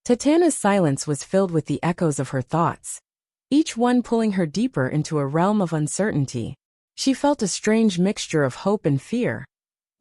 Tetana's silence was filled with the echoes of her thoughts, each one pulling her deeper into a realm of uncertainty. She felt a strange mixture of hope and fear,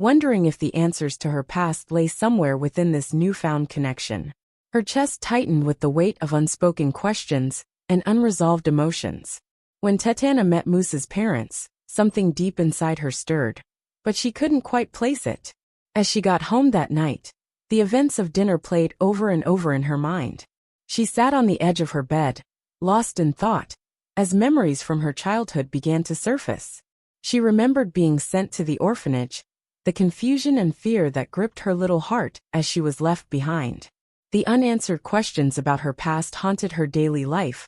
wondering if the answers to her past lay somewhere within this newfound connection. Her chest tightened with the weight of unspoken questions and unresolved emotions. When Tetana met Musa's parents, something deep inside her stirred, but she couldn't quite place it. As she got home that night, the events of dinner played over and over in her mind. She sat on the edge of her bed, lost in thought, as memories from her childhood began to surface. She remembered being sent to the orphanage, the confusion and fear that gripped her little heart as she was left behind. The unanswered questions about her past haunted her daily life,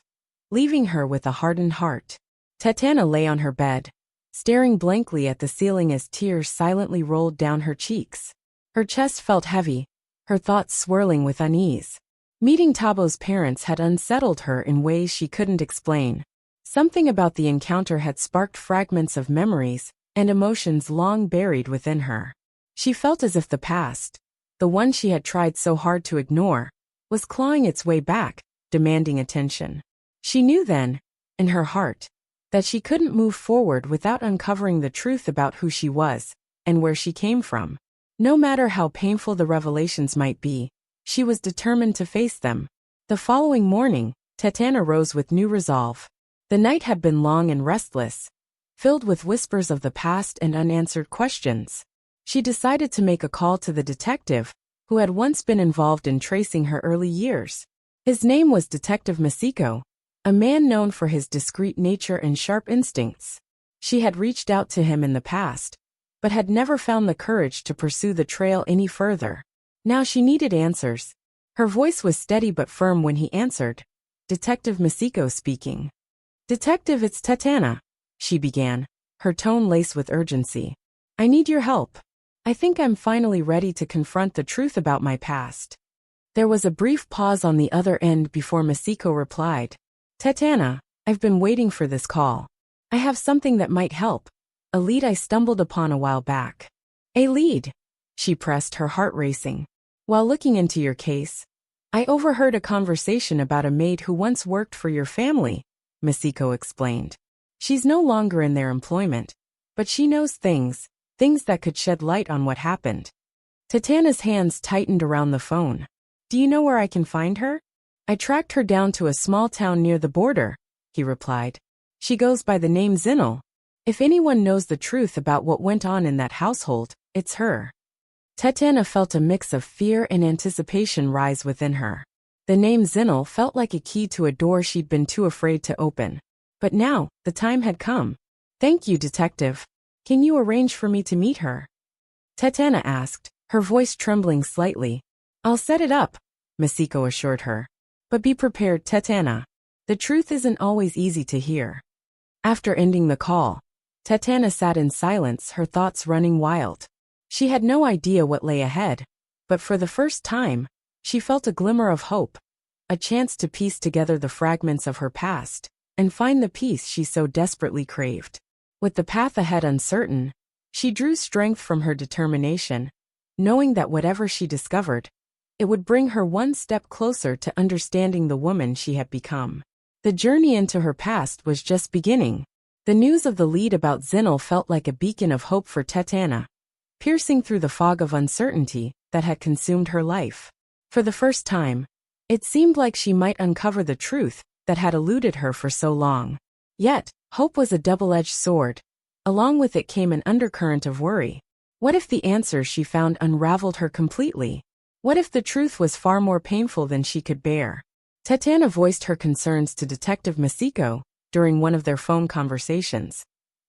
leaving her with a hardened heart. Tetana lay on her bed, staring blankly at the ceiling as tears silently rolled down her cheeks. Her chest felt heavy, her thoughts swirling with unease. Meeting Tabo's parents had unsettled her in ways she couldn't explain. Something about the encounter had sparked fragments of memories and emotions long buried within her. She felt as if the past, the one she had tried so hard to ignore, was clawing its way back, demanding attention. She knew then, in her heart, that she couldn't move forward without uncovering the truth about who she was and where she came from. No matter how painful the revelations might be, she was determined to face them. The following morning, Tetana rose with new resolve. The night had been long and restless, filled with whispers of the past and unanswered questions. She decided to make a call to the detective, who had once been involved in tracing her early years. His name was Detective Masiko, a man known for his discreet nature and sharp instincts. She had reached out to him in the past, but had never found the courage to pursue the trail any further. Now she needed answers. Her voice was steady but firm when he answered. Detective Masiko speaking. Detective, it's Tetana, she began, her tone laced with urgency. I need your help. I think I'm finally ready to confront the truth about my past. There was a brief pause on the other end before Masiko replied. Tetana, I've been waiting for this call. I have something that might help. A lead I stumbled upon a while back. A lead? She pressed, her heart racing. While looking into your case, I overheard a conversation about a maid who once worked for your family, Masiko explained. She's no longer in their employment, but she knows things that could shed light on what happened. Tetana's hands tightened around the phone. Do you know where I can find her? I tracked her down to a small town near the border, he replied. She goes by the name Zinal. If anyone knows the truth about what went on in that household, it's her. Tetana felt a mix of fear and anticipation rise within her. The name Zinal felt like a key to a door she'd been too afraid to open. But now, the time had come. Thank you, detective. Can you arrange for me to meet her? Tetana asked, her voice trembling slightly. I'll set it up, Masiko assured her. But be prepared, Tetana. The truth isn't always easy to hear. After ending the call, Tetana sat in silence, her thoughts running wild. She had no idea what lay ahead, but for the first time, she felt a glimmer of hope, a chance to piece together the fragments of her past and find the peace she so desperately craved. With the path ahead uncertain, she drew strength from her determination, knowing that whatever she discovered, it would bring her one step closer to understanding the woman she had become. The journey into her past was just beginning. The news of the lead about Zinal felt like a beacon of hope for Tetana, piercing through the fog of uncertainty that had consumed her life. For the first time, it seemed like she might uncover the truth that had eluded her for so long. Yet, hope was a double-edged sword. Along with it came an undercurrent of worry. What if the answers she found unraveled her completely? What if the truth was far more painful than she could bear? Tetana voiced her concerns to Detective Masiko during one of their phone conversations,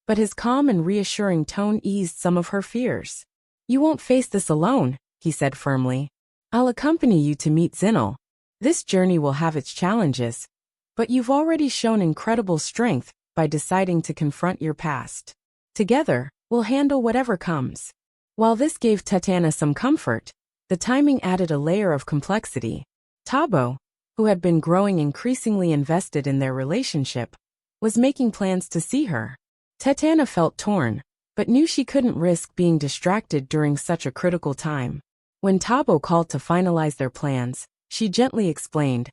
but his calm and reassuring tone eased some of her fears. You won't face this alone, he said firmly. I'll accompany you to meet Zinal. This journey will have its challenges, but you've already shown incredible strength by deciding to confront your past. Together, we'll handle whatever comes. While this gave Tetana some comfort, the timing added a layer of complexity. Tabo, who had been growing increasingly invested in their relationship, was making plans to see her. Tetana felt torn, but knew she couldn't risk being distracted during such a critical time. When Tabo called to finalize their plans, she gently explained.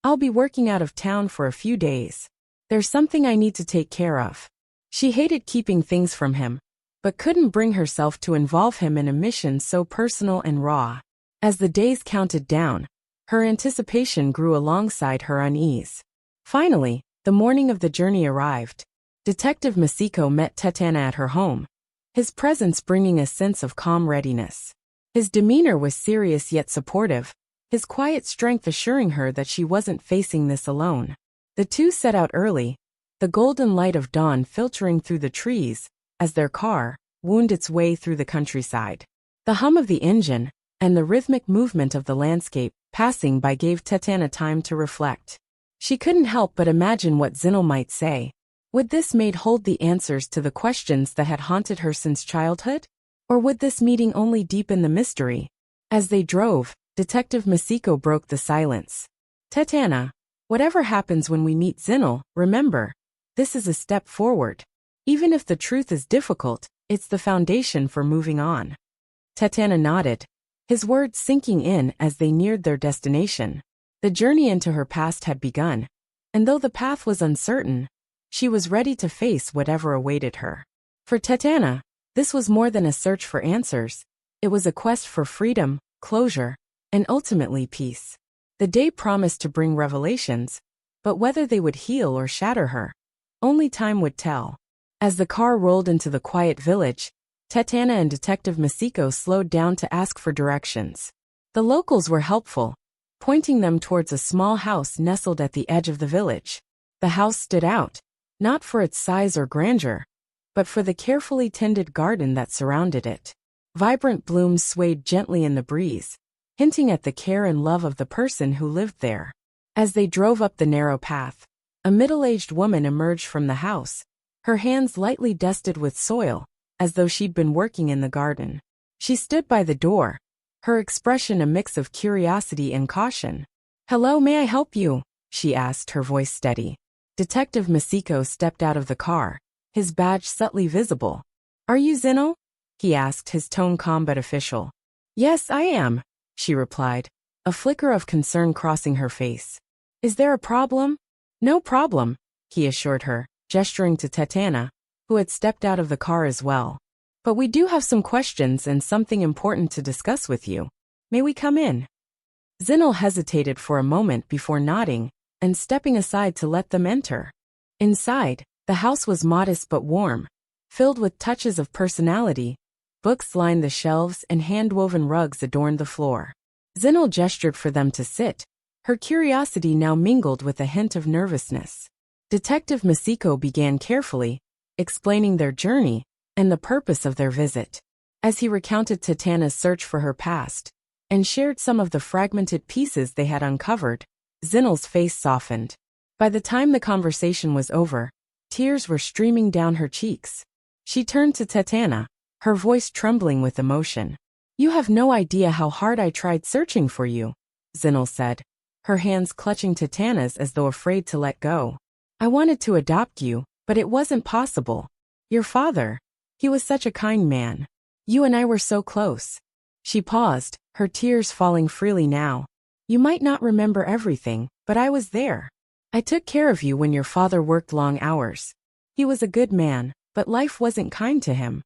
I'll be working out of town for a few days. There's something I need to take care of. She hated keeping things from him, but couldn't bring herself to involve him in a mission so personal and raw. As the days counted down, her anticipation grew alongside her unease. Finally, the morning of the journey arrived. Detective Masiko met Tetana at her home, his presence bringing a sense of calm readiness. His demeanor was serious yet supportive, his quiet strength assuring her that she wasn't facing this alone. The two set out early, the golden light of dawn filtering through the trees, as their car wound its way through the countryside. The hum of the engine, and the rhythmic movement of the landscape passing by gave Tetana time to reflect. She couldn't help but imagine what Zinel might say. Would this maid hold the answers to the questions that had haunted her since childhood? Or would this meeting only deepen the mystery? As they drove, Detective Masiko broke the silence. Tetana, whatever happens when we meet Zinel, remember, this is a step forward. Even if the truth is difficult, it's the foundation for moving on. Tetana nodded, his words sinking in as they neared their destination. The journey into her past had begun, and though the path was uncertain, she was ready to face whatever awaited her. For Tetana, this was more than a search for answers. It was a quest for freedom, closure, and ultimately peace. The day promised to bring revelations, but whether they would heal or shatter her, only time would tell. As the car rolled into the quiet village, Tetana and Detective Masiko slowed down to ask for directions. The locals were helpful, pointing them towards a small house nestled at the edge of the village. The house stood out, not for its size or grandeur, but for the carefully tended garden that surrounded it. Vibrant blooms swayed gently in the breeze, hinting at the care and love of the person who lived there. As they drove up the narrow path, a middle-aged woman emerged from the house, her hands lightly dusted with soil, as though she'd been working in the garden. She stood by the door, her expression a mix of curiosity and caution. "Hello, may I help you?" she asked, her voice steady. Detective Masiko stepped out of the car, his badge subtly visible. "Are you Zinel?" he asked, his tone calm but official. "Yes, I am," she replied, a flicker of concern crossing her face. "Is there a problem?" "No problem," he assured her, gesturing to Tetana, who had stepped out of the car as well. "But we do have some questions and something important to discuss with you. May we come in?" Zinel hesitated for a moment before nodding and stepping aside to let them enter. Inside, the house was modest but warm, filled with touches of personality. Books lined the shelves and hand-woven rugs adorned the floor. Zinel gestured for them to sit, her curiosity now mingled with a hint of nervousness. Detective Masiko began carefully, explaining their journey and the purpose of their visit. As he recounted Tetana's search for her past and shared some of the fragmented pieces they had uncovered, Zinel's face softened. By the time the conversation was over, tears were streaming down her cheeks. She turned to Tetana, her voice trembling with emotion. "You have no idea how hard I tried searching for you," Zinel said, her hands clutching Tetana's as though afraid to let go. "I wanted to adopt you, but it wasn't possible. Your father, he was such a kind man. You and I were so close." She paused, her tears falling freely now. "You might not remember everything, but I was there. I took care of you when your father worked long hours. He was a good man, but life wasn't kind to him."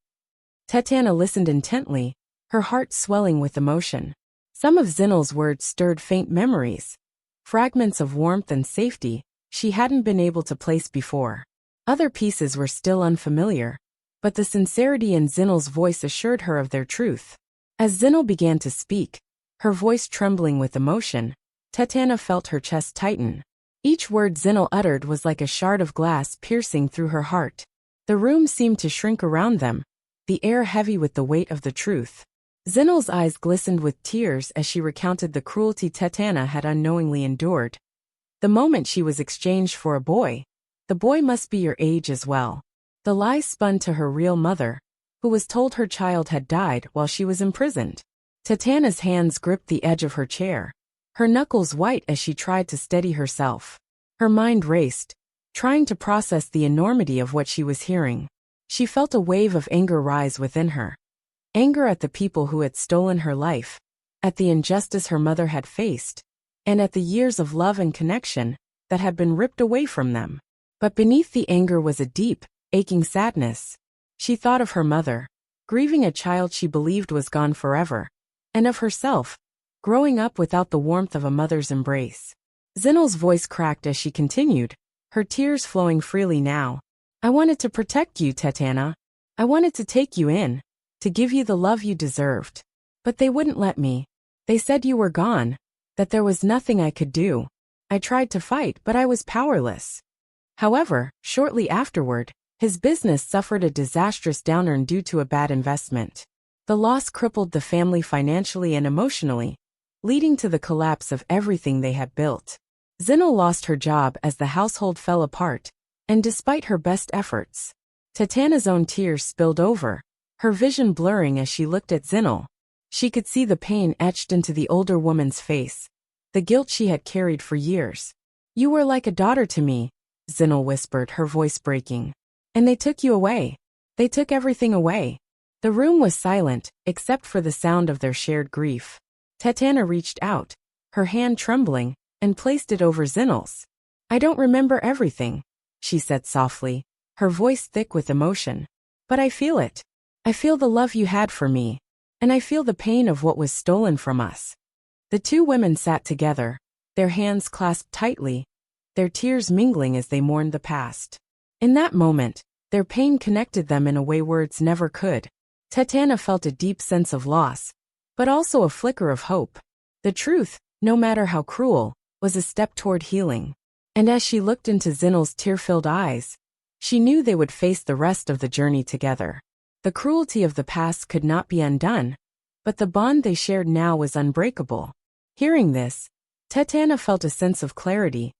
Tetana listened intently, her heart swelling with emotion. Some of Zinel's words stirred faint memories, fragments of warmth and safety she hadn't been able to place before. Other pieces were still unfamiliar, but the sincerity in Zinel's voice assured her of their truth. As Zinel began to speak, her voice trembling with emotion, Tetana felt her chest tighten. Each word Zinel uttered was like a shard of glass piercing through her heart. The room seemed to shrink around them, the air heavy with the weight of the truth. Zinel's eyes glistened with tears as she recounted the cruelty Tetana had unknowingly endured. The moment she was exchanged for a boy, "The boy must be your age as well." The lie spun to her real mother, who was told her child had died while she was imprisoned. Tetana's hands gripped the edge of her chair, her knuckles white as she tried to steady herself. Her mind raced, trying to process the enormity of what she was hearing. She felt a wave of anger rise within her. Anger at the people who had stolen her life, at the injustice her mother had faced, and at the years of love and connection that had been ripped away from them. But beneath the anger was a deep, aching sadness. She thought of her mother, grieving a child she believed was gone forever, and of herself, growing up without the warmth of a mother's embrace. Zinal's voice cracked as she continued, her tears flowing freely now. I wanted to protect you, Tetana. I wanted to take you in, to give you the love you deserved. But they wouldn't let me. They said you were gone, that there was nothing I could do. I tried to fight, but I was powerless. However, shortly afterward, his business suffered a disastrous downturn due to a bad investment. The loss crippled the family financially and emotionally, leading to the collapse of everything they had built. Zinal lost her job as the household fell apart, and despite her best efforts, Tetana's own tears spilled over, her vision blurring as she looked at Zinal. She could see the pain etched into the older woman's face, the guilt she had carried for years. You were like a daughter to me, Zinal whispered, her voice breaking. And they took you away. They took everything away. The room was silent, except for the sound of their shared grief. Tetana reached out, her hand trembling, and placed it over Zinal's. I don't remember everything, she said softly, her voice thick with emotion. But I feel it. I feel the love you had for me. And I feel the pain of what was stolen from us. The two women sat together, their hands clasped tightly, their tears mingling as they mourned the past. In that moment, their pain connected them in a way words never could. Tetana felt a deep sense of loss, but also a flicker of hope. The truth, no matter how cruel, was a step toward healing. And as she looked into Zinal's tear-filled eyes, she knew they would face the rest of the journey together. The cruelty of the past could not be undone, but the bond they shared now was unbreakable. Hearing this, Tetana felt a sense of clarity,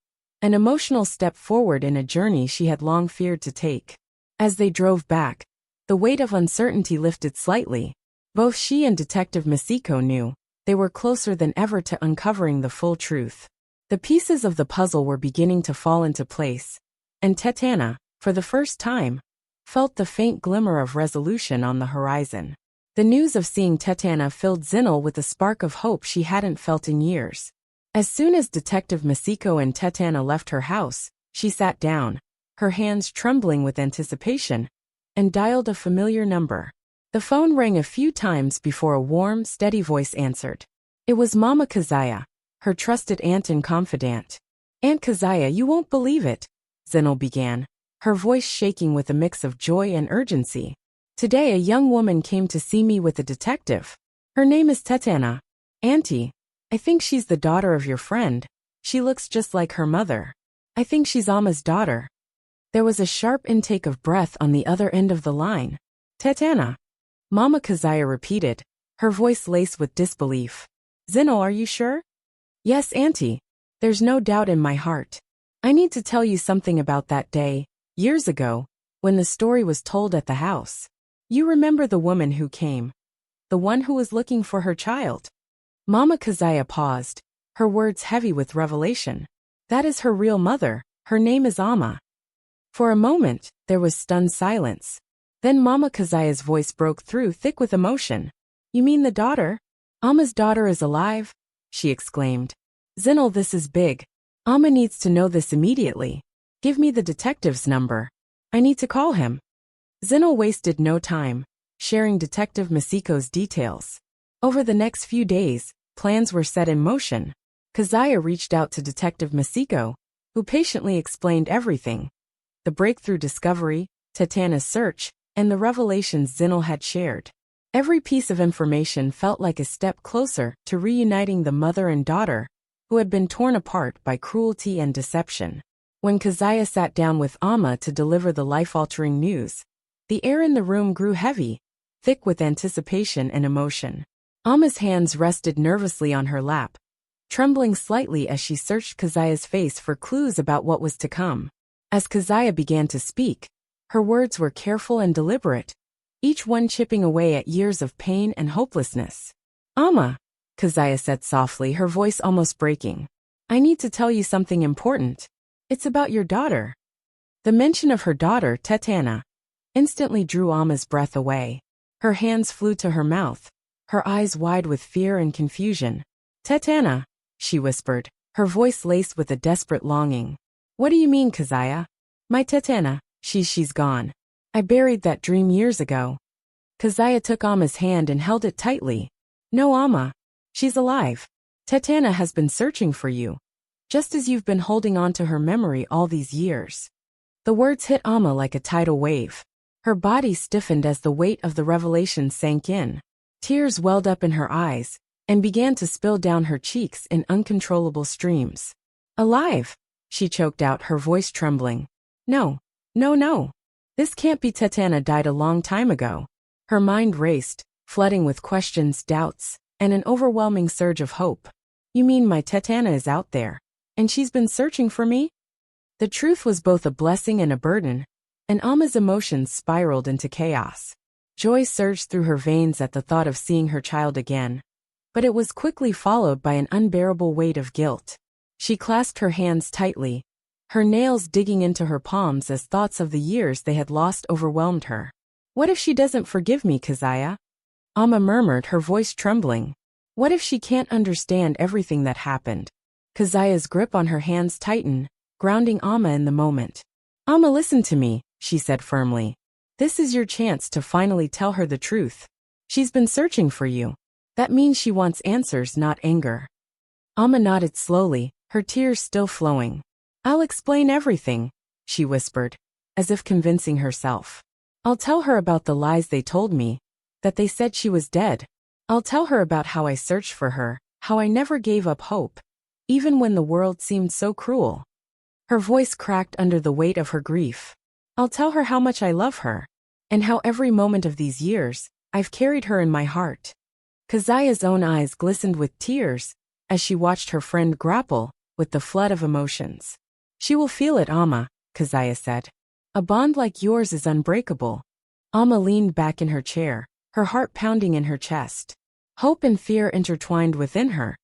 an emotional step forward in a journey she had long feared to take. As they drove back, the weight of uncertainty lifted slightly. Both she and Detective Masiko knew they were closer than ever to uncovering the full truth. The pieces of the puzzle were beginning to fall into place, and Tetana, for the first time, felt the faint glimmer of resolution on the horizon. The news of seeing Tetana filled Zinal with a spark of hope she hadn't felt in years. As soon as Detective Masiko and Tetana left her house, she sat down, her hands trembling with anticipation, and dialed a familiar number. The phone rang a few times before a warm, steady voice answered. It was Mama Kazaya, her trusted aunt and confidant. Aunt Kazaya, you won't believe it, Zinal began, her voice shaking with a mix of joy and urgency. Today a young woman came to see me with a detective. Her name is Tetana. Auntie, I think she's the daughter of your friend. She looks just like her mother. I think she's Ama's daughter. There was a sharp intake of breath on the other end of the line. Tetana. Mama Kazaya repeated, her voice laced with disbelief. Zinal, are you sure? Yes, Auntie. There's no doubt in my heart. I need to tell you something about that day, years ago, when the story was told at the house. You remember the woman who came? The one who was looking for her child? Mama Kazaya paused, her words heavy with revelation. That is her real mother, her name is Ama. For a moment, there was stunned silence. Then Mama Kazaya's voice broke through thick with emotion. You mean the daughter? Ama's daughter is alive? She exclaimed. Zinal, this is big. Ama needs to know this immediately. Give me the detective's number. I need to call him. Zinal wasted no time, sharing Detective Masiko's details. Over the next few days, plans were set in motion. Kazaya reached out to Detective Masiko, who patiently explained everything. The breakthrough discovery, Tetana's search, and the revelations Zinal had shared. Every piece of information felt like a step closer to reuniting the mother and daughter, who had been torn apart by cruelty and deception. When Kazaya sat down with Ama to deliver the life-altering news, the air in the room grew heavy, thick with anticipation and emotion. Ama's hands rested nervously on her lap, trembling slightly as she searched Kazaya's face for clues about what was to come. As Kazaya began to speak, her words were careful and deliberate, each one chipping away at years of pain and hopelessness. Ama, Kazaya said softly, her voice almost breaking. I need to tell you something important. It's about your daughter. The mention of her daughter, Tetana, instantly drew Ama's breath away. Her hands flew to her mouth, her eyes wide with fear and confusion. Tetana, she whispered, her voice laced with a desperate longing. What do you mean, Keziah? My Tetana, she's gone. I buried that dream years ago. Keziah took Amma's hand and held it tightly. No, Amma. She's alive. Tetana has been searching for you, just as you've been holding on to her memory all these years. The words hit Amma like a tidal wave. Her body stiffened as the weight of the revelation sank in. Tears welled up in her eyes and began to spill down her cheeks in uncontrollable streams. Alive, she choked out, her voice trembling. No. This can't be. Tetana died a long time ago. Her mind raced, flooding with questions, doubts, and an overwhelming surge of hope. You mean my Tetana is out there, and she's been searching for me? The truth was both a blessing and a burden, and Amma's emotions spiraled into chaos. Joy surged through her veins at the thought of seeing her child again, but it was quickly followed by an unbearable weight of guilt. She clasped her hands tightly, her nails digging into her palms as thoughts of the years they had lost overwhelmed her. What if she doesn't forgive me, Keziah? Amma murmured, her voice trembling. What if she can't understand everything that happened? Keziah's grip on her hands tightened, grounding Amma in the moment. Amma, listen to me, she said firmly. This is your chance to finally tell her the truth. She's been searching for you. That means she wants answers, not anger. Amma nodded slowly, her tears still flowing. I'll explain everything, she whispered, as if convincing herself. I'll tell her about the lies they told me, that they said she was dead. I'll tell her about how I searched for her, how I never gave up hope, even when the world seemed so cruel. Her voice cracked under the weight of her grief. I'll tell her how much I love her, and how every moment of these years, I've carried her in my heart. Keziah's own eyes glistened with tears as she watched her friend grapple with the flood of emotions. She will feel it, Amma, Keziah said. A bond like yours is unbreakable. Amma leaned back in her chair, her heart pounding in her chest. Hope and fear intertwined within her,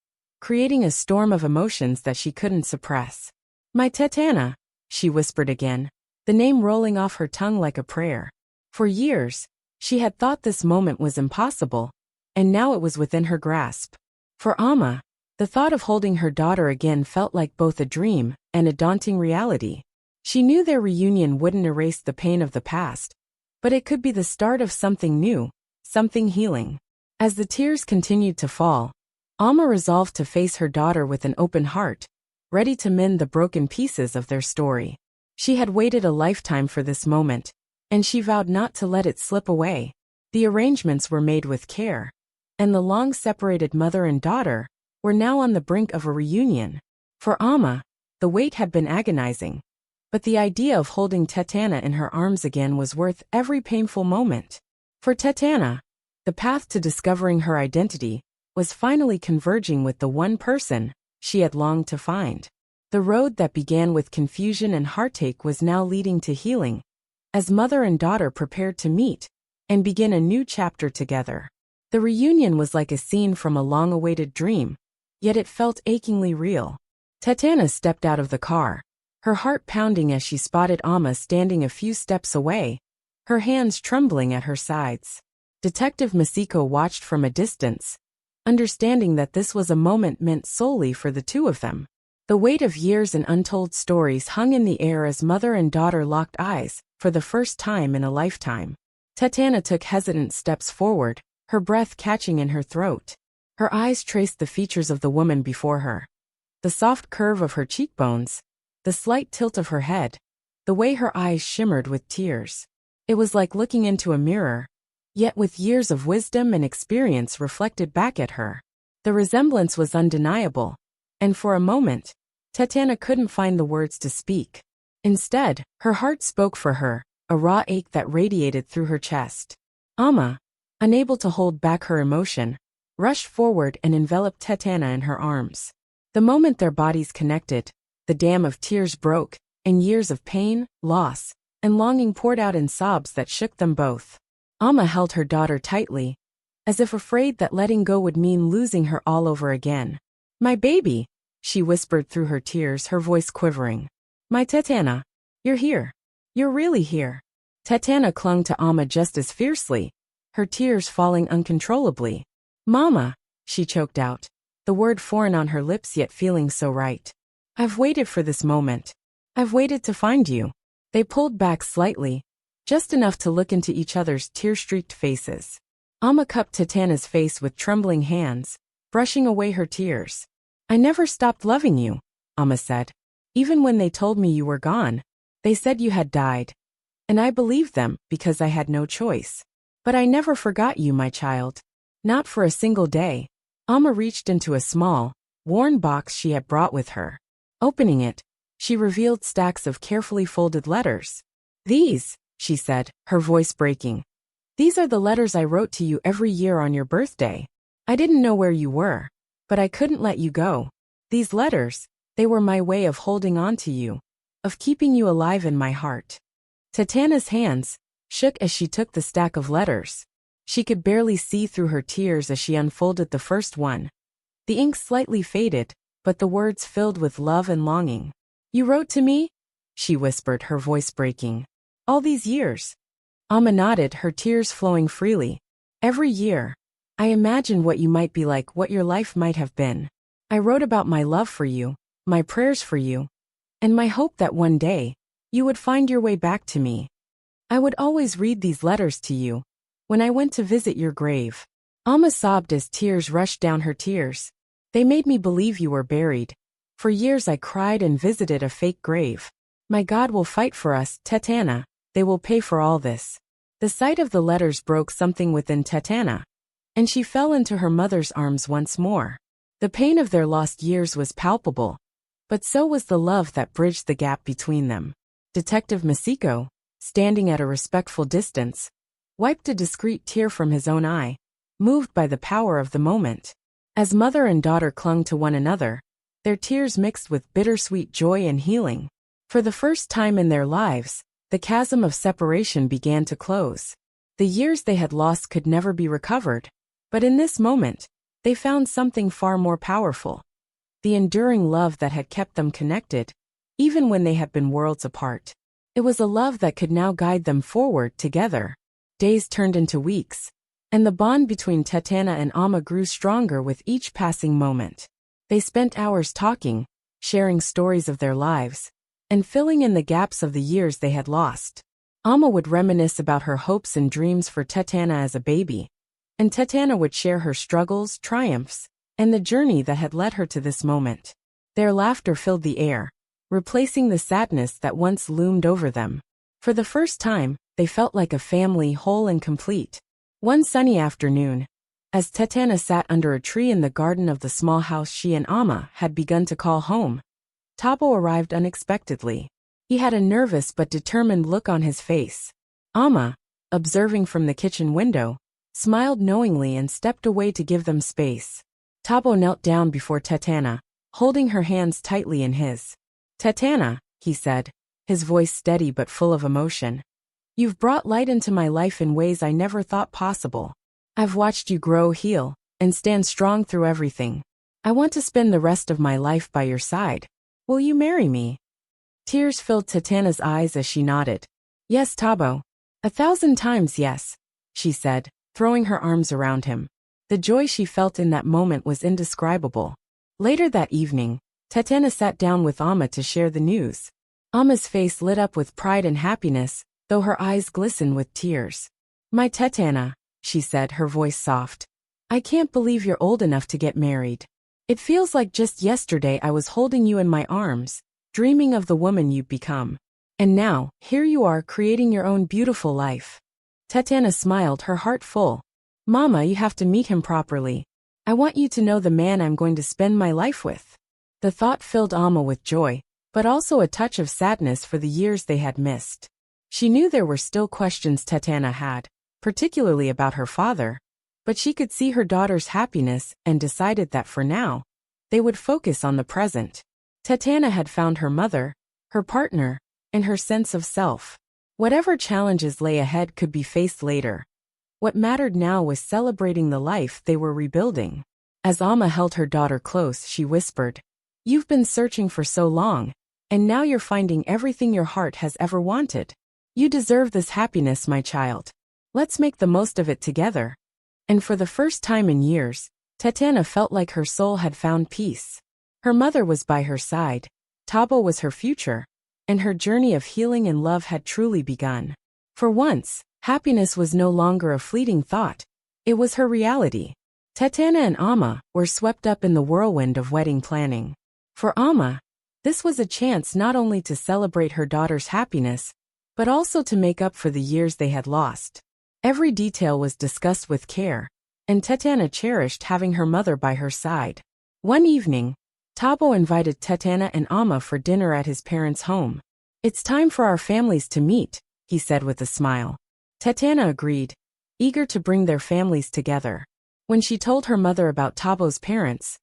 creating a storm of emotions that she couldn't suppress. My Tetana, she whispered again, the name rolling off her tongue like a prayer. For years, she had thought this moment was impossible, and now it was within her grasp. For Amma, the thought of holding her daughter again felt like both a dream and a daunting reality. She knew their reunion wouldn't erase the pain of the past, but it could be the start of something new, something healing. As the tears continued to fall, Amma resolved to face her daughter with an open heart, ready to mend the broken pieces of their story. She had waited a lifetime for this moment, and she vowed not to let it slip away. The arrangements were made with care, and the long-separated mother and daughter were now on the brink of a reunion. For Amma, the wait had been agonizing, but the idea of holding Tetana in her arms again was worth every painful moment. For Tetana, the path to discovering her identity was finally converging with the one person she had longed to find. The road that began with confusion and heartache was now leading to healing, as mother and daughter prepared to meet and begin a new chapter together. The reunion was like a scene from a long-awaited dream, yet it felt achingly real. Tetana stepped out of the car, her heart pounding as she spotted Amma standing a few steps away, her hands trembling at her sides. Detective Masiko watched from a distance, understanding that this was a moment meant solely for the two of them. The weight of years and untold stories hung in the air as mother and daughter locked eyes, for the first time in a lifetime. Tetana took hesitant steps forward, her breath catching in her throat. Her eyes traced the features of the woman before her. The soft curve of her cheekbones, the slight tilt of her head, the way her eyes shimmered with tears. It was like looking into a mirror, yet with years of wisdom and experience reflected back at her. The resemblance was undeniable, and for a moment, Tetana couldn't find the words to speak. Instead, her heart spoke for her, a raw ache that radiated through her chest. Amma, unable to hold back her emotion, rushed forward and enveloped Tetana in her arms. The moment their bodies connected, the dam of tears broke, and years of pain, loss, and longing poured out in sobs that shook them both. Amma held her daughter tightly, as if afraid that letting go would mean losing her all over again. My baby, she whispered through her tears, her voice quivering. My Tetana, you're here. You're really here. Tetana clung to Amma just as fiercely, her tears falling uncontrollably. Mama, she choked out. the word foreign on her lips yet feeling so right. I've waited for this moment. I've waited to find you. They pulled back slightly, just enough to look into each other's tear-streaked faces. Amma cupped Tetana's face with trembling hands, brushing away her tears. I never stopped loving you, Amma said. Even when they told me you were gone, they said you had died. And I believed them because I had no choice. But I never forgot you, my child. Not for a single day. Amma reached into a small, worn box she had brought with her. Opening it, she revealed stacks of carefully folded letters. These, she said, her voice breaking. These are the letters I wrote to you every year on your birthday. I didn't know where you were, but I couldn't let you go. These letters, they were my way of holding on to you, of keeping you alive in my heart. Tetana's hands shook as she took the stack of letters. She could barely see through her tears as she unfolded the first one. The ink slightly faded, but the words filled with love and longing. You wrote to me? She whispered, her voice breaking. All these years. Amma nodded, her tears flowing freely. Every year. I imagined what you might be like, what your life might have been. I wrote about my love for you, my prayers for you, and my hope that one day, you would find your way back to me. I would always read these letters to you, when I went to visit your grave. Amma sobbed as tears rushed down her tears. They made me believe you were buried. For years I cried and visited a fake grave. My God will fight for us, Tetana. They will pay for all this. The sight of the letters broke something within Tetana, and she fell into her mother's arms once more. The pain of their lost years was palpable, but so was the love that bridged the gap between them. Detective Masiko, standing at a respectful distance, wiped a discreet tear from his own eye, moved by the power of the moment. As mother and daughter clung to one another, their tears mixed with bittersweet joy and healing. For the first time in their lives, the chasm of separation began to close. The years they had lost could never be recovered, but in this moment, they found something far more powerful. The enduring love that had kept them connected, even when they had been worlds apart. It was a love that could now guide them forward together. Days turned into weeks, and the bond between Tetana and Amma grew stronger with each passing moment. They spent hours talking, sharing stories of their lives, and filling in the gaps of the years they had lost. Amma would reminisce about her hopes and dreams for Tetana as a baby, and Tetana would share her struggles, triumphs, and the journey that had led her to this moment. Their laughter filled the air, replacing the sadness that once loomed over them. For the first time, they felt like a family, whole and complete. One sunny afternoon, as Tetana sat under a tree in the garden of the small house she and Amma had begun to call home, Tabo arrived unexpectedly. He had a nervous but determined look on his face. Amma, observing from the kitchen window, smiled knowingly and stepped away to give them space. Tabo knelt down before Tetana, holding her hands tightly in his. Tetana, he said, his voice steady but full of emotion. You've brought light into my life in ways I never thought possible. I've watched you grow, heal, and stand strong through everything. I want to spend the rest of my life by your side. Will you marry me? Tears filled Tetana's eyes as she nodded. Yes, Tabo. 1,000 times yes, she said, throwing her arms around him. The joy she felt in that moment was indescribable. Later that evening, Tetana sat down with Amma to share the news. Amma's face lit up with pride and happiness, though her eyes glistened with tears. My Tetana, she said, her voice soft. I can't believe you're old enough to get married. It feels like just yesterday I was holding you in my arms, dreaming of the woman you've become. And now, here you are creating your own beautiful life. Tetana smiled, her heart full. Mama, you have to meet him properly. I want you to know the man I'm going to spend my life with. The thought filled Amma with joy, but also a touch of sadness for the years they had missed. She knew there were still questions Tetana had, particularly about her father, but she could see her daughter's happiness and decided that for now, they would focus on the present. Tetana had found her mother, her partner, and her sense of self. Whatever challenges lay ahead could be faced later. What mattered now was celebrating the life they were rebuilding. As Amma held her daughter close, she whispered, You've been searching for so long, and now you're finding everything your heart has ever wanted. You deserve this happiness, my child. Let's make the most of it together. And for the first time in years, Tetana felt like her soul had found peace. Her mother was by her side, Tabo was her future, and her journey of healing and love had truly begun. For once, happiness was no longer a fleeting thought, it was her reality. Tetana and Amma were swept up in the whirlwind of wedding planning. For Amma, this was a chance not only to celebrate her daughter's happiness, but also to make up for the years they had lost. Every detail was discussed with care, and Tetana cherished having her mother by her side. One evening, Tabo invited Tetana and Amma for dinner at his parents' home. "It's time for our families to meet," he said with a smile. Tetana agreed, eager to bring their families together. When she told her mother about Tabo's parents,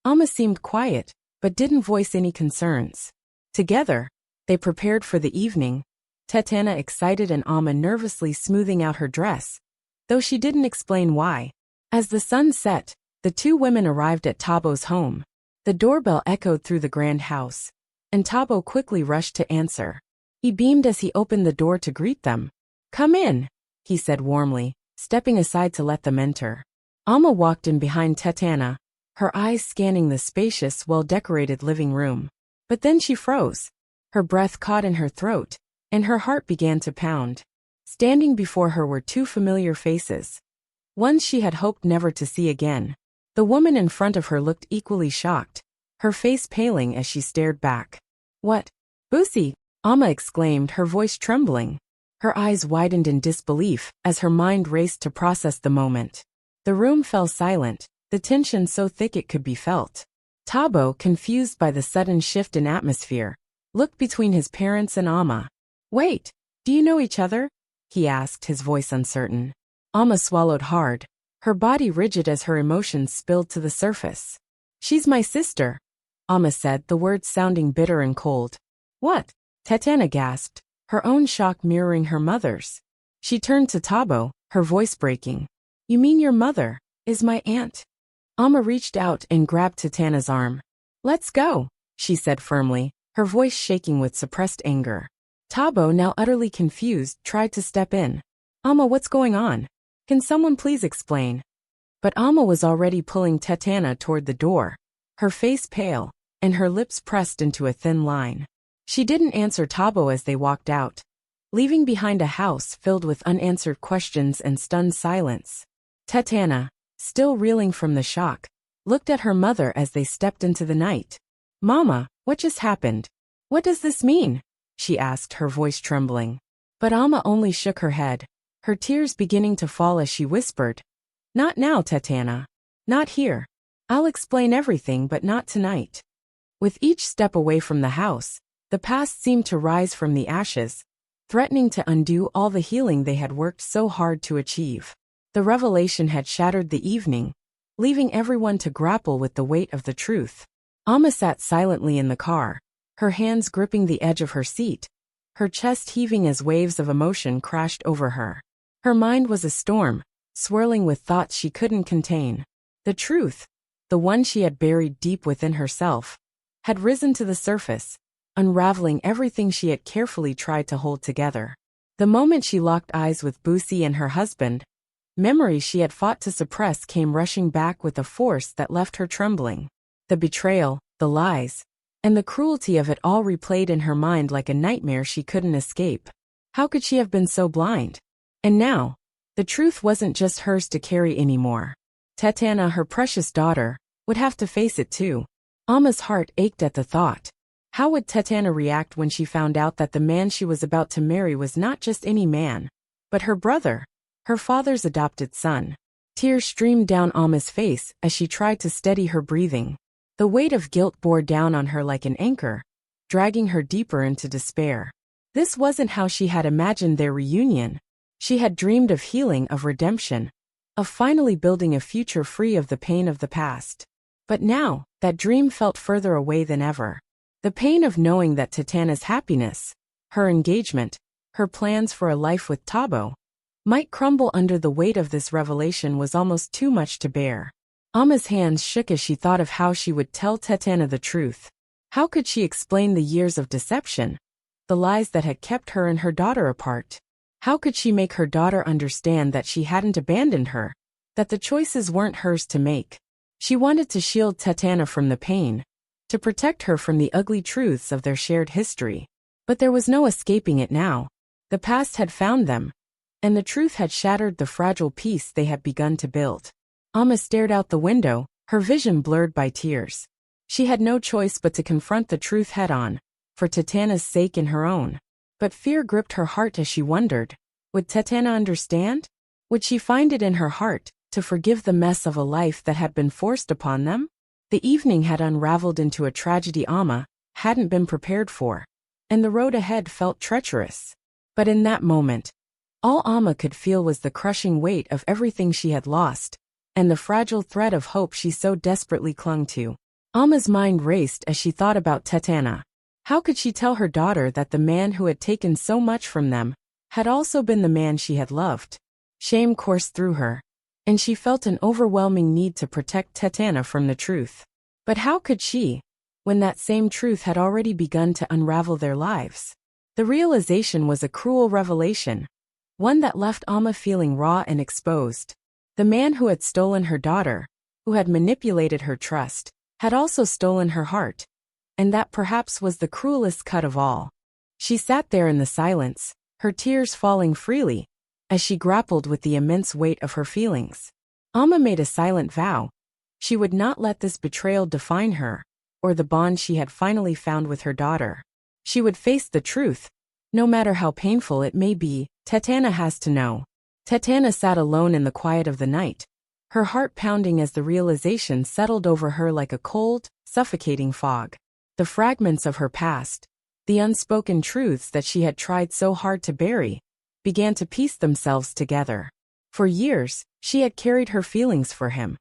Amma seemed quiet, but didn't voice any concerns. Together, they prepared for the evening, Tetana excited and Amma nervously smoothing out her dress, though she didn't explain why. As the sun set, the two women arrived at Tabo's home. The doorbell echoed through the grand house, and Tabo quickly rushed to answer. He beamed as he opened the door to greet them. "Come in," he said warmly, stepping aside to let them enter. Amma walked in behind Tetana, her eyes scanning the spacious, well-decorated living room. But then she froze. Her breath caught in her throat, and her heart began to pound. Standing before her were two familiar faces, ones she had hoped never to see again. The woman in front of her looked equally shocked, her face paling as she stared back. "What? Busi!" Amma exclaimed, her voice trembling. Her eyes widened in disbelief as her mind raced to process the moment. The room fell silent, the tension so thick it could be felt. Tabo, confused by the sudden shift in atmosphere, looked between his parents and Amma. "Wait, do you know each other?" he asked, his voice uncertain. Amma swallowed hard, her body rigid as her emotions spilled to the surface. "She's my sister," Amma said, the words sounding bitter and cold. "What?" Tetana gasped, her own shock mirroring her mother's. She turned to Tabo, her voice breaking. "You mean your mother is my aunt?" Amma reached out and grabbed Tetana's arm. "Let's go," she said firmly, her voice shaking with suppressed anger. Tabo, now utterly confused, tried to step in. "Amma, what's going on? Can someone please explain?" But Amma was already pulling Tetana toward the door, her face pale, and her lips pressed into a thin line. She didn't answer Tabo as they walked out, leaving behind a house filled with unanswered questions and stunned silence. Tetana, still reeling from the shock, looked at her mother as they stepped into the night. "Mama, what just happened? What does this mean?" she asked, her voice trembling. But Amma only shook her head, her tears beginning to fall as she whispered, "Not now, Tetana. Not here. I'll explain everything, but not tonight." With each step away from the house, the past seemed to rise from the ashes, threatening to undo all the healing they had worked so hard to achieve. The revelation had shattered the evening, leaving everyone to grapple with the weight of the truth. Amma sat silently in the car, her hands gripping the edge of her seat, her chest heaving as waves of emotion crashed over her. Her mind was a storm, swirling with thoughts she couldn't contain. The truth, the one she had buried deep within herself, had risen to the surface, unraveling everything she had carefully tried to hold together. The moment she locked eyes with Busi and her husband, memories she had fought to suppress came rushing back with a force that left her trembling. The betrayal, the lies, and the cruelty of it all replayed in her mind like a nightmare she couldn't escape. How could she have been so blind? And now, the truth wasn't just hers to carry anymore. Tetana, her precious daughter, would have to face it too. Amma's heart ached at the thought. How would Tetana react when she found out that the man she was about to marry was not just any man, but her brother, her father's adopted son? Tears streamed down Amma's face as she tried to steady her breathing. The weight of guilt bore down on her like an anchor, dragging her deeper into despair. This wasn't how she had imagined their reunion. She had dreamed of healing, of redemption, of finally building a future free of the pain of the past. But now, that dream felt further away than ever. The pain of knowing that Tetana's happiness, her engagement, her plans for a life with Tabo, might crumble under the weight of this revelation was almost too much to bear. Amma's hands shook as she thought of how she would tell Tetana the truth. How could she explain the years of deception, the lies that had kept her and her daughter apart? How could she make her daughter understand that she hadn't abandoned her, that the choices weren't hers to make? She wanted to shield Tetana from the pain, to protect her from the ugly truths of their shared history. But there was no escaping it now. The past had found them, and the truth had shattered the fragile peace they had begun to build. Amma stared out the window, her vision blurred by tears. She had no choice but to confront the truth head-on, for Tetana's sake and her own. But fear gripped her heart as she wondered, would Tetana understand? Would she find it in her heart to forgive the mess of a life that had been forced upon them? The evening had unraveled into a tragedy Amma hadn't been prepared for, and the road ahead felt treacherous. But in that moment, all Amma could feel was the crushing weight of everything she had lost, and the fragile thread of hope she so desperately clung to. Amma's mind raced as she thought about Tetana. How could she tell her daughter that the man who had taken so much from them had also been the man she had loved? Shame coursed through her, and she felt an overwhelming need to protect Tetana from the truth. But how could she, when that same truth had already begun to unravel their lives? The realization was a cruel revelation, one that left Amma feeling raw and exposed. The man who had stolen her daughter, who had manipulated her trust, had also stolen her heart, and that perhaps was the cruelest cut of all. She sat there in the silence, her tears falling freely, as she grappled with the immense weight of her feelings. Amma made a silent vow. She would not let this betrayal define her, or the bond she had finally found with her daughter. She would face the truth, no matter how painful it may be. Tetana has to know. Tetana sat alone in the quiet of the night, her heart pounding as the realization settled over her like a cold, suffocating fog. The fragments of her past, the unspoken truths that she had tried so hard to bury, began to piece themselves together. For years, she had carried her feelings for him.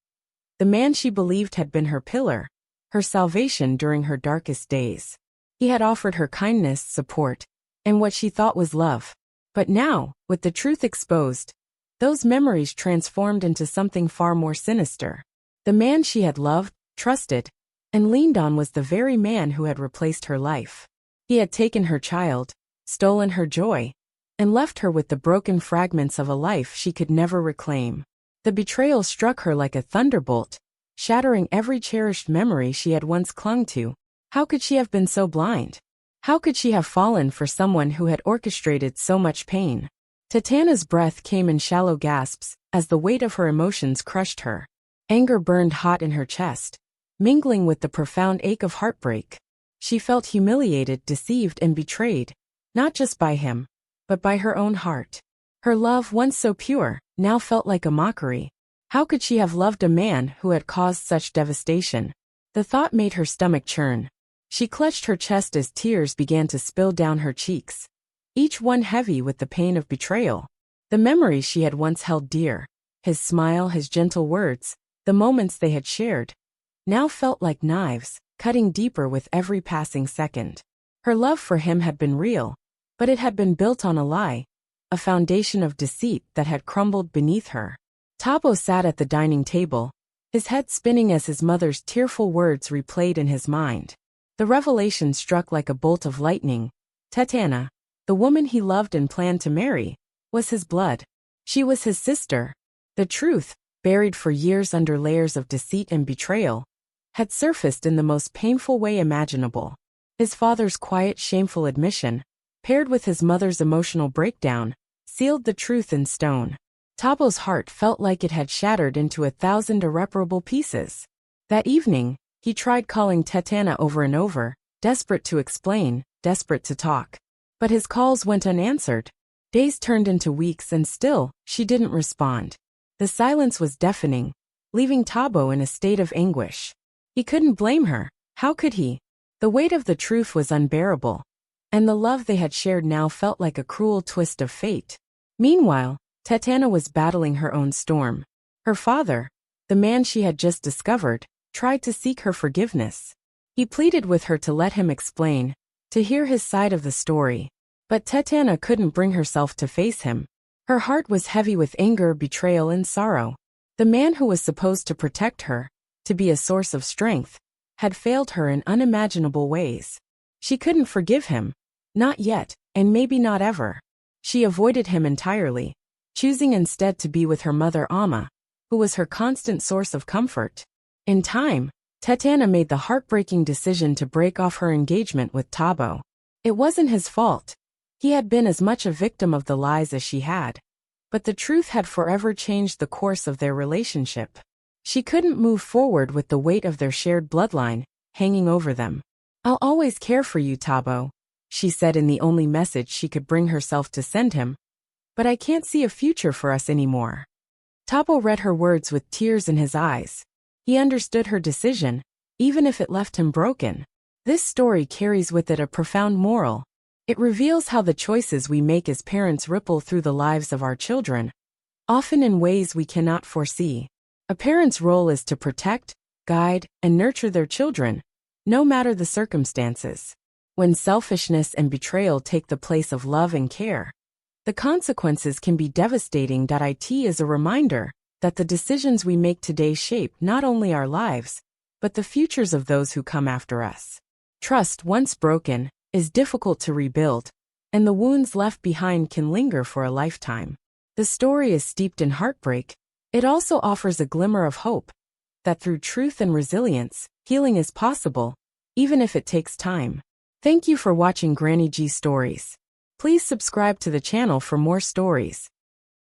The man she believed had been her pillar, her salvation during her darkest days. He had offered her kindness, support, and what she thought was love. But now, with the truth exposed, those memories transformed into something far more sinister. The man she had loved, trusted, and leaned on was the very man who had replaced her life. He had taken her child, stolen her joy, and left her with the broken fragments of a life she could never reclaim. The betrayal struck her like a thunderbolt, shattering every cherished memory she had once clung to. How could she have been so blind? How could she have fallen for someone who had orchestrated so much pain? Tetana's breath came in shallow gasps as the weight of her emotions crushed her. Anger burned hot in her chest, mingling with the profound ache of heartbreak. She felt humiliated, deceived, and betrayed, not just by him, but by her own heart. Her love, once so pure, now felt like a mockery. How could she have loved a man who had caused such devastation? The thought made her stomach churn. She clutched her chest as tears began to spill down her cheeks, each one heavy with the pain of betrayal. The memories she had once held dear, his smile, his gentle words, the moments they had shared, now felt like knives, cutting deeper with every passing second. Her love for him had been real, but it had been built on a lie, a foundation of deceit that had crumbled beneath her. Tabo sat at the dining table, his head spinning as his mother's tearful words replayed in his mind. The revelation struck like a bolt of lightning. Tetana, the woman he loved and planned to marry, was his blood. She was his sister. The truth, buried for years under layers of deceit and betrayal, had surfaced in the most painful way imaginable. His father's quiet, shameful admission, paired with his mother's emotional breakdown, sealed the truth in stone. Tabo's heart felt like it had shattered into 1,000 irreparable pieces. That evening, he tried calling Tetana over and over, desperate to explain, desperate to talk. But his calls went unanswered. Days turned into weeks and still, she didn't respond. The silence was deafening, leaving Tabo in a state of anguish. He couldn't blame her. How could he? The weight of the truth was unbearable, and the love they had shared now felt like a cruel twist of fate. Meanwhile, Tetana was battling her own storm. Her father, the man she had just discovered, tried to seek her forgiveness. He pleaded with her to let him explain, to hear his side of the story. But Tetana couldn't bring herself to face him. Her heart was heavy with anger, betrayal, and sorrow. The man who was supposed to protect her, to be a source of strength, had failed her in unimaginable ways. She couldn't forgive him. Not yet, and maybe not ever. She avoided him entirely, choosing instead to be with her mother Amma, who was her constant source of comfort. In time, Tetana made the heartbreaking decision to break off her engagement with Tabo. It wasn't his fault. He had been as much a victim of the lies as she had. But the truth had forever changed the course of their relationship. She couldn't move forward with the weight of their shared bloodline hanging over them. "I'll always care for you, Tabo," she said in the only message she could bring herself to send him. "But I can't see a future for us anymore." Tabo read her words with tears in his eyes. He understood her decision, even if it left him broken. This story carries with it a profound moral. It reveals how the choices we make as parents ripple through the lives of our children, often in ways we cannot foresee. A parent's role is to protect, guide, and nurture their children, no matter the circumstances. When selfishness and betrayal take the place of love and care, the consequences can be devastating. It is a reminder that the decisions we make today shape not only our lives, but the futures of those who come after us. Trust, once broken, is difficult to rebuild, and the wounds left behind can linger for a lifetime. The story is steeped in heartbreak. It also offers a glimmer of hope that through truth and resilience, healing is possible, even if it takes time. Thank you for watching Granny G Stories. Please subscribe to the channel for more stories.